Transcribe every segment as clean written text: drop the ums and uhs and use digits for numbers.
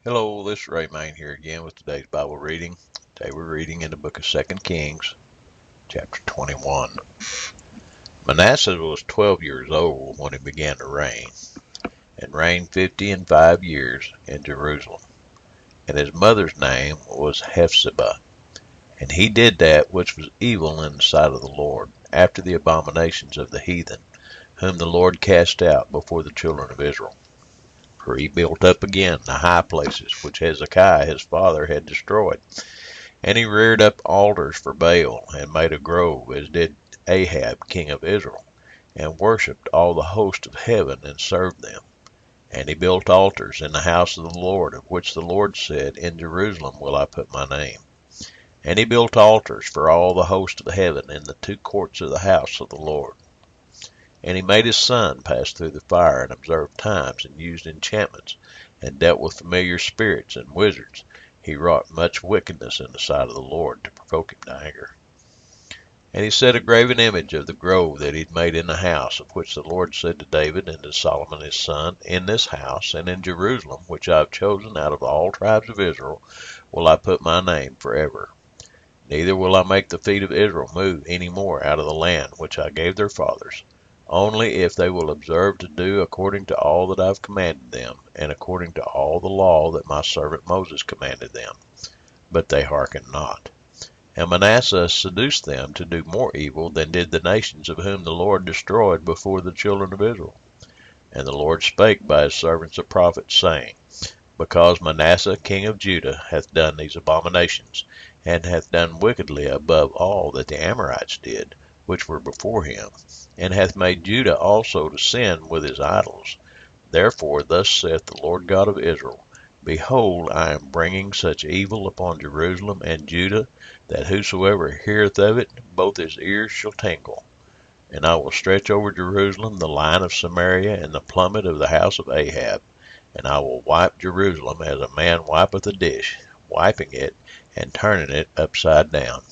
Hello, this is Ray Main here again with today's Bible reading. Today we're reading in the book of 2 Kings, chapter 21. Manasseh was 12 years old when he began to reign, and reigned 50 and 5 years in Jerusalem. And his mother's name was Hephzibah. And he did that which was evil in the sight of the Lord, after the abominations of the heathen, whom the Lord cast out before the children of Israel. For he built up again the high places which Hezekiah his father had destroyed. And he reared up altars for Baal, and made a grove, as did Ahab king of Israel, and worshipped all the host of heaven, and served them. And he built altars in the house of the Lord, of which the Lord said, In Jerusalem will I put my name. And he built altars for all the host of heaven in the two courts of the house of the Lord. And he made his son pass through the fire, and observed times, and used enchantments, and dealt with familiar spirits and wizards. He wrought much wickedness in the sight of the Lord, to provoke him to anger. And he set a graven image of the grove that he had made in the house, of which the Lord said to David and to Solomon his son, In this house and in Jerusalem, which I have chosen out of all tribes of Israel, will I put my name forever. Neither will I make the feet of Israel move any more out of the land which I gave their fathers, only if they will observe to do according to all that I have commanded them, and according to all the law that my servant Moses commanded them. But they hearkened not. And Manasseh seduced them to do more evil than did the nations of whom the Lord destroyed before the children of Israel. And the Lord spake by his servants the prophets, saying, Because Manasseh king of Judah hath done these abominations, and hath done wickedly above all that the Amorites did, which were before him, and hath made Judah also to sin with his idols. Therefore thus saith the Lord God of Israel, Behold, I am bringing such evil upon Jerusalem and Judah, that whosoever heareth of it, both his ears shall tingle. And I will stretch over Jerusalem the line of Samaria and the plummet of the house of Ahab, and I will wipe Jerusalem as a man wipeth a dish, wiping it and turning it upside down.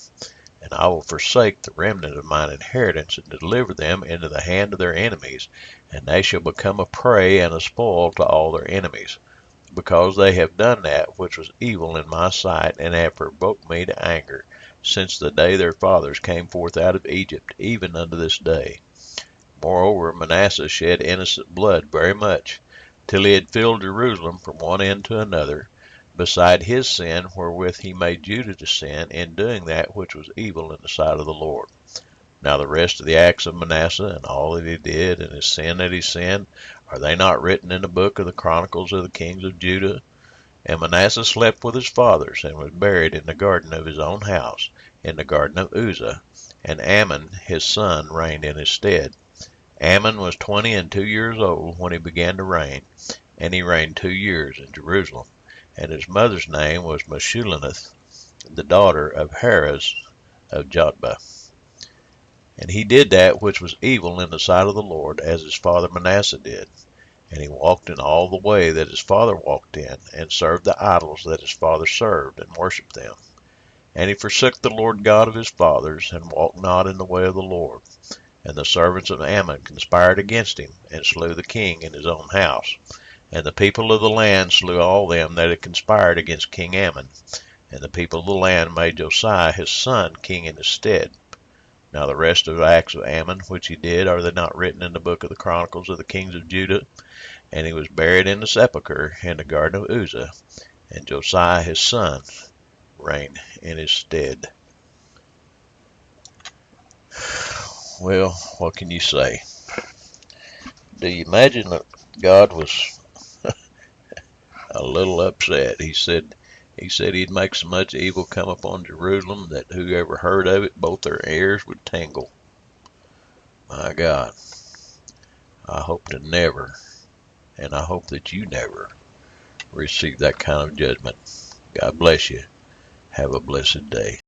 And I will forsake the remnant of mine inheritance, and deliver them into the hand of their enemies, and they shall become a prey and a spoil to all their enemies, because they have done that which was evil in my sight, and have provoked me to anger, since the day their fathers came forth out of Egypt, even unto this day. Moreover, Manasseh shed innocent blood very much, till he had filled Jerusalem from one end to another, beside his sin wherewith he made Judah to sin, in doing that which was evil in the sight of the Lord. Now the rest of the acts of Manasseh, and all that he did, and his sin that he sinned, are they not written in the book of the Chronicles of the kings of Judah? And Manasseh slept with his fathers, and was buried in the garden of his own house, in the garden of Uzzah, and Amon his son reigned in his stead. Amon was 22 years old when he began to reign, and he reigned 2 years in Jerusalem. And his mother's name was Meshullemeth, the daughter of Harez of Jotbah. And he did that which was evil in the sight of the Lord, as his father Manasseh did. And he walked in all the way that his father walked in, and served the idols that his father served, and worshipped them. And he forsook the Lord God of his fathers, and walked not in the way of the Lord. And the servants of Ammon conspired against him, and slew the king in his own house. And the people of the land slew all them that had conspired against King Ammon. And the people of the land made Josiah his son king in his stead. Now the rest of the acts of Ammon which he did, are they not written in the book of the Chronicles of the kings of Judah? And he was buried in the sepulchre in the garden of Uzzah, and Josiah his son reigned in his stead. Well, what can you say? Do you imagine that God was a little upset? He said he'd make so much evil come upon Jerusalem that whoever heard of it, both their ears would tingle. My God, I hope to never, and I hope that you never, receive that kind of judgment. God bless you. Have a blessed day.